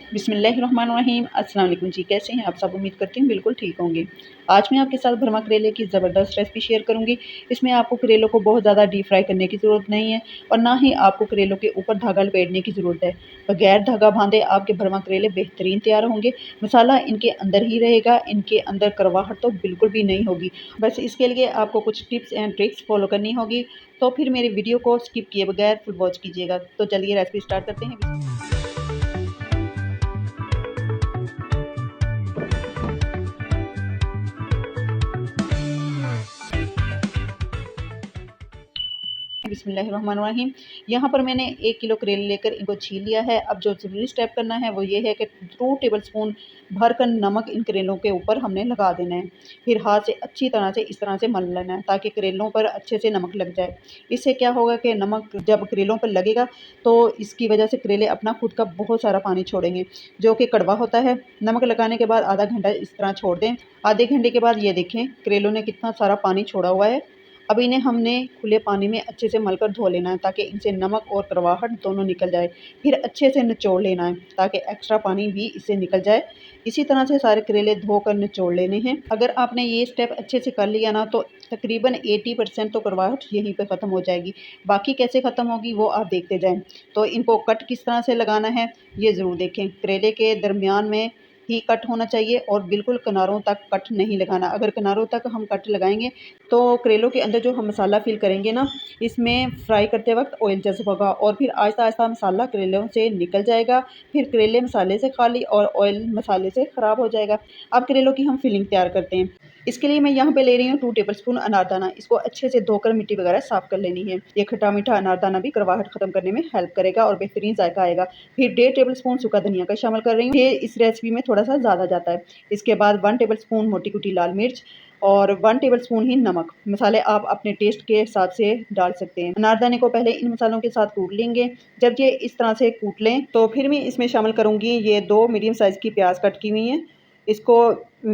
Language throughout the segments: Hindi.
बिस्मिल्लाहिर्रहमानिर्रहीम। अस्सलाम वालेकुम जी, कैसे हैं आप सब? उम्मीद करती हूँ बिल्कुल ठीक होंगे। आज मैं आपके साथ भरमा करेले की ज़बरदस्त रेसिपी शेयर करूँगी। इसमें आपको करेलों को बहुत ज़्यादा डीप फ्राई करने की ज़रूरत नहीं है और ना ही आपको करेलों के ऊपर धागा लपेटने की ज़रूरत है। बगैर धागा बांधे आपके भरमा करेले बेहतरीन तैयार होंगे। मसाला इनके अंदर ही रहेगा, इनके अंदर कड़वाहट तो बिल्कुल भी नहीं होगी। बस इसके लिए आपको कुछ टिप्स एंड ट्रिक्स फॉलो करनी होगी। तो फिर मेरी वीडियो को स्किप किए बगैर फुल वॉच कीजिएगा। तो चलिए रेसिपी स्टार्ट करते हैं। बिस्मिल्लाहिर्रहमानिर्रहीम। यहाँ पर मैंने 1 किलो करेले लेकर इनको छील लिया है। अब जो ज़रूरी स्टेप करना है वो ये है कि 2 टेबलस्पून भरकर नमक इन करेलों के ऊपर हमने लगा देना है। फिर हाथ से अच्छी तरह से इस तरह से मल लेना है ताकि करेलों पर अच्छे से नमक लग जाए। इससे क्या होगा कि नमक जब करेलों पर लगेगा तो इसकी वजह से करेले अपना खुद का बहुत सारा पानी छोड़ेंगे जो कि कड़वा होता है। नमक लगाने के बाद आधा घंटा इस तरह छोड़ दें। आधे घंटे के बाद ये देखें करेलों ने कितना सारा पानी छोड़ा हुआ है। अब इन्हें हमने खुले पानी में अच्छे से मलकर धो लेना है ताकि इनसे नमक और कड़वाहट दोनों निकल जाए। फिर अच्छे से निचोड़ लेना है ताकि एक्स्ट्रा पानी भी इससे निकल जाए। इसी तरह से सारे करेले धोकर निचोड़ लेने हैं। अगर आपने ये स्टेप अच्छे से कर लिया ना तो तकरीबन 80% तो कड़वाहट यहीं पे ख़त्म हो जाएगी। बाकी कैसे ख़त्म होगी वो आप देखते जाएँ। तो इनको कट किस तरह से लगाना है ये ज़रूर देखें। करेले के दरमियान में ही कट होना चाहिए और बिल्कुल किनारों तक कट नहीं लगाना। अगर किनारों तक हम कट लगाएंगे तो करेलों के अंदर जो हम मसाला फिल करेंगे ना इसमें फ्राई करते वक्त ऑयल जज़ब होगा और फिर आहिस्ता आहिस्ता मसाला करेलों से निकल जाएगा। फिर करेले मसाले से खाली और ऑयल मसाले से ख़राब हो जाएगा। अब करेलों की हम फिलिंग तैयार करते हैं। इसके लिए मैं यहाँ पे ले रही हूँ 2 टेबलस्पून अनारदाना। इसको अच्छे से धोकर मिट्टी वगैरह साफ़ कर लेनी है। ये खट्टा मीठा अनारदाना भी कड़वाहट ख़त्म करने में हेल्प करेगा और बेहतरीन जायका आएगा। फिर 1.5 टेबलस्पून सूखा धनिया का शामिल कर रही हूँ। ये इस रेसिपी में थोड़ा सा ज़्यादा जाता है। इसके बाद 1 टेबलस्पून मोटी कुटी लाल मिर्च और 1 टेबलस्पून ही नमक। मसाले आप अपने टेस्ट के हिसाब से डाल सकते हैं। अनारदाने को पहले इन मसालों के साथ कूट लेंगे। जब ये इस तरह से कूट लें तो फिर मैं इसमें शामिल करूँगी ये 2 मीडियम साइज़ की प्याज कट की हुई हैं। इसको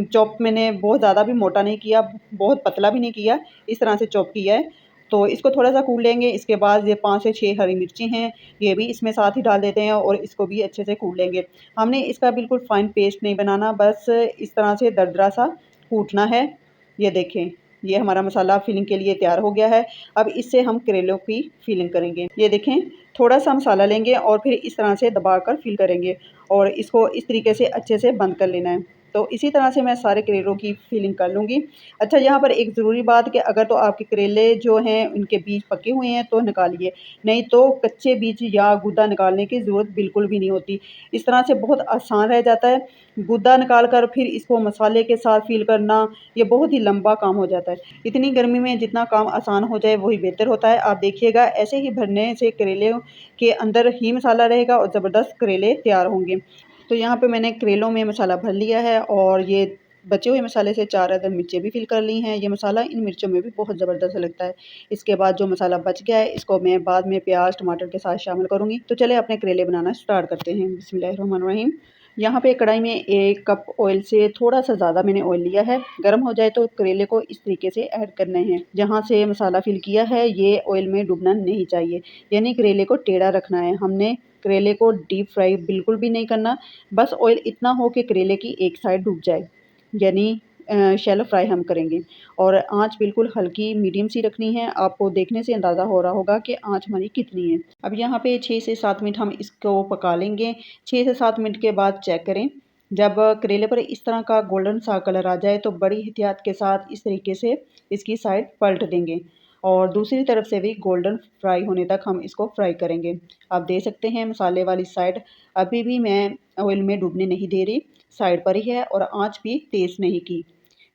चॉप मैंने बहुत ज़्यादा भी मोटा नहीं किया, बहुत पतला भी नहीं किया, इस तरह से चॉप किया है। तो इसको थोड़ा-सा कूट लेंगे। इसके बाद ये 5 से 6 हरी मिर्ची हैं, ये भी इसमें साथ ही डाल देते हैं और इसको भी अच्छे से कूट लेंगे। हमने इसका बिल्कुल फ़ाइन पेस्ट नहीं बनाना, बस इस तरह से दरदरा सा कूटना है। ये देखें, ये हमारा मसाला फिलिंग के लिए तैयार हो गया है। अब इससे हम करेलों की फिलिंग करेंगे। ये देखें, थोड़ा-सा मसाला लेंगे और फिर इस तरह से दबाकर फिल करेंगे और इसको इस तरीके से अच्छे से बंद कर लेना है। तो इसी तरह से मैं सारे करेलों की फिलिंग कर लूँगी। अच्छा, यहाँ पर एक ज़रूरी बात कि अगर तो आपके करेले जो हैं उनके बीज पके हुए हैं तो निकालिए, नहीं तो कच्चे बीज या गूदा निकालने की ज़रूरत बिल्कुल भी नहीं होती। इस तरह से बहुत आसान रह जाता है। गूदा निकाल कर फिर इसको मसाले के साथ फिल करना ये बहुत ही लंबा काम हो जाता है। इतनी गर्मी में जितना काम आसान हो जाए वही बेहतर होता है। आप देखिएगा ऐसे ही भरने से करेले के अंदर ही मसाला रहेगा और ज़बरदस्त करेले तैयार होंगे। तो यहाँ पे मैंने करेलों में मसाला भर लिया है और ये बचे हुए मसाले से 4 अदद मिर्चें भी फिल कर ली हैं। ये मसाला इन मिर्चों में भी बहुत ज़बरदस्त लगता है। इसके बाद जो मसाला बच गया है इसको मैं बाद में प्याज टमाटर के साथ शामिल करूँगी। तो चलिए अपने करेले बनाना स्टार्ट करते हैं। बिस्मिल्लाहिर्रहमानिर्रहीम। यहाँ पे कढ़ाई में 1 कप ऑयल से थोड़ा-सा ज़्यादा मैंने ऑयल लिया है। गर्म हो जाए तो करेले को इस तरीके से ऐड करने हैं। जहाँ से मसाला फिल किया है ये ऑयल में डूबना नहीं चाहिए, यानी करेले को टेढ़ा रखना है। हमने करेले को डीप फ्राई बिल्कुल भी नहीं करना, बस ऑयल इतना हो कि करेले की एक साइड डूब जाए, यानी शैलो फ्राई हम करेंगे और आँच बिल्कुल हल्की मीडियम सी रखनी है। आपको देखने से अंदाज़ा हो रहा होगा कि आँच हमारी कितनी है। अब यहाँ पे 6 से 7 मिनट हम इसको पका लेंगे। 6 से 7 मिनट के बाद चेक करें। जब करेले पर इस तरह का गोल्डन सा कलर आ जाए तो बड़ी एहतियात के साथ इस तरीके से इसकी साइड पलट देंगे और दूसरी तरफ से भी गोल्डन फ्राई होने तक हम इसको फ्राई करेंगे। आप देख सकते हैं मसाले वाली साइड अभी भी मैं ऑयल में डूबने नहीं दे रही, साइड पर ही है और आँच भी तेज़ नहीं की,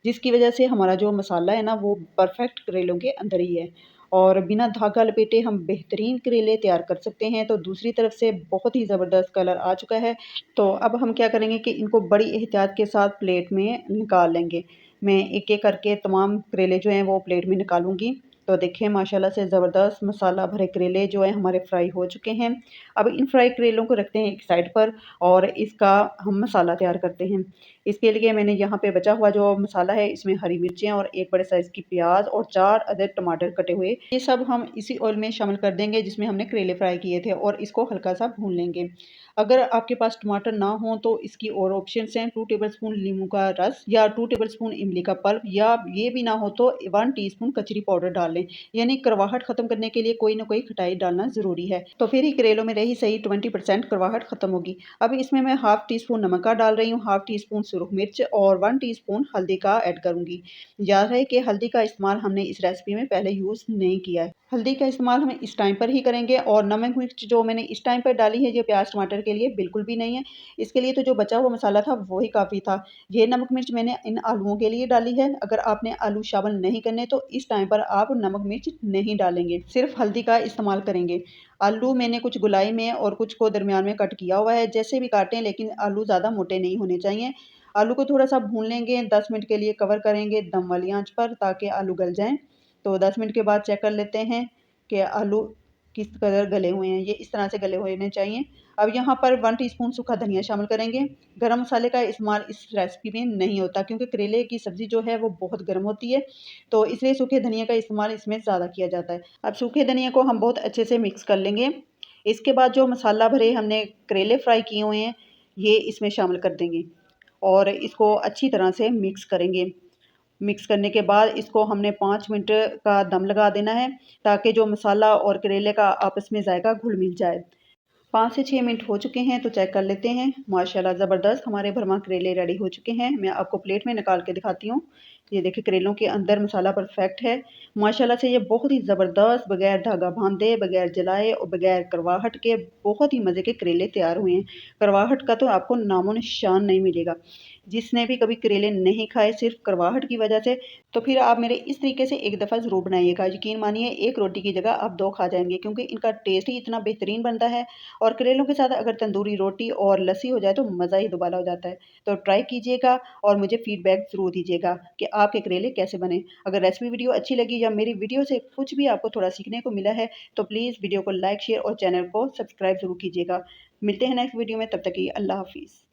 जिसकी वजह से हमारा जो मसाला है ना वो परफेक्ट करेलों के अंदर ही है और बिना धागा लपेटे हम बेहतरीन करेले तैयार कर सकते हैं। तो दूसरी तरफ से बहुत ही ज़बरदस्त कलर आ चुका है। तो अब हम क्या करेंगे कि इनको बड़ी एहतियात के साथ प्लेट में निकाल लेंगे। मैं एक-एक करके तमाम करेले जो हैं वो प्लेट में निकालूँगी। तो देखिए माशाल्लाह से ज़बरदस्त मसाला भरे करेले जो हैं हमारे फ्राई हो चुके हैं। अब इन फ्राई करेलों को रखते हैं एक साइड पर और इसका हम मसाला तैयार करते हैं। इसके लिए मैंने यहाँ पे बचा हुआ जो मसाला है इसमें हरी मिर्चें और एक बड़े साइज़ की प्याज और 4 अदद टमाटर कटे हुए, ये सब हम इसी ऑयल में शामिल कर देंगे जिसमें हमने करेले फ्राई किए थे और इसको हल्का सा भून लेंगे। अगर आपके पास टमाटर ना हो तो इसकी और ऑप्शंस हैं, 2 टेबलस्पून नींबू का रस या 2 टेबलस्पून इमली का पल्प, या ये भी ना हो तो 1 टीस्पून कचरी पाउडर डाल लें। यानी करवाहट ख़त्म करने के लिए कोई ना कोई खटाई डालना ज़रूरी है, तो फिर ही करेलों में रही सही 20% करवाहट ख़त्म होगी। अब इसमें मैं हाफ़ टी स्पून नमक का डाल रही हूँ, हाफ़ टी स्पून सुरख मिर्च और 1 टीस्पून हल्दी का ऐड करूँगी। याद रहे कि हल्दी का इस्तेमाल हमने इस रेसिपी में पहले यूज़ नहीं किया है। हल्दी का इस्तेमाल हम इस टाइम पर ही करेंगे और नमक मिर्च जो मैंने इस टाइम पर डाली है ये प्याज टमाटर के लिए बिल्कुल भी नहीं है। इसके लिए तो जो बचा हुआ मसाला था वही काफ़ी था। ये नमक मिर्च मैंने इन आलूओं के लिए डाली है। अगर आपने आलू शामिल नहीं करने तो इस टाइम पर आप नमक मिर्च नहीं डालेंगे, सिर्फ हल्दी का इस्तेमाल करेंगे। आलू मैंने कुछ गोलाई में और कुछ को दरमियान में कट किया हुआ है, जैसे भी काटें लेकिन आलू ज़्यादा मोटे नहीं होने चाहिए। आलू को थोड़ा सा भून लेंगे, 10 मिनट के लिए कवर करेंगे दम वाली आंच पर ताकि आलू गल जाएँ। तो 10 मिनट के बाद चेक कर लेते हैं कि आलू किस कदर गले हुए हैं, ये इस तरह से गले होने चाहिए। अब यहाँ पर 1 टीस्पून सूखा धनिया शामिल करेंगे। गरम मसाले का इस्तेमाल इस रेसिपी में नहीं होता क्योंकि करेले की सब्ज़ी जो है वो बहुत गर्म होती है, तो इसलिए सूखे धनिया का इस्तेमाल इसमें ज़्यादा किया जाता है। अब सूखे धनिया को हम बहुत अच्छे से मिक्स कर लेंगे। इसके बाद जो मसाला भरे हमने करेले फ्राई किए हुए हैं, ये इसमें शामिल कर देंगे और इसको अच्छी तरह से मिक्स करेंगे। मिक्स करने के बाद इसको हमने 5 मिनट का दम लगा देना है ताकि जो मसाला और करेले का आपस में जायका घुल-मिल जाए। 5 से 6 मिनट हो चुके हैं तो चेक कर लेते हैं। माशाल्लाह ज़बरदस्त हमारे भरमा करेले रेडी हो चुके हैं। मैं आपको प्लेट में निकाल के दिखाती हूँ। ये देखिए करेलों के अंदर मसाला परफेक्ट है। माशाल्लाह से ये बहुत ही ज़बरदस्त बगैर धागा बाँधे, बगैर जलाए और बगैर करवाहट के बहुत ही मज़े के करेले तैयार हुए हैं। करवाहट का तो आपको नामो-निशान नहीं मिलेगा। जिसने भी कभी करेले नहीं खाए सिर्फ़ करवाहट की वजह से, तो फिर आप मेरे इस तरीके से एक दफ़ा ज़रूर बनाइएगा। यकीन मानिए 1 रोटी की जगह आप 2 खा जाएँगे क्योंकि इनका टेस्ट ही इतना बेहतरीन बनता है और करेलों के साथ अगर तंदूरी रोटी और लस्सी हो जाए तो मज़ा ही दुबाला हो जाता है। तो ट्राई कीजिएगा और मुझे फ़ीडबैक ज़रूर दीजिएगा कि आपके करेले कैसे बने। अगर रेसिपी वीडियो अच्छी लगी या मेरी वीडियो से कुछ भी आपको थोड़ा सीखने को मिला है तो प्लीज़ वीडियो को लाइक, शेयर और चैनल को सब्सक्राइब ज़रूर कीजिएगा। मिलते हैं नेक्स्ट वीडियो में, तब तक के लिए अल्लाह हाफ़िज़।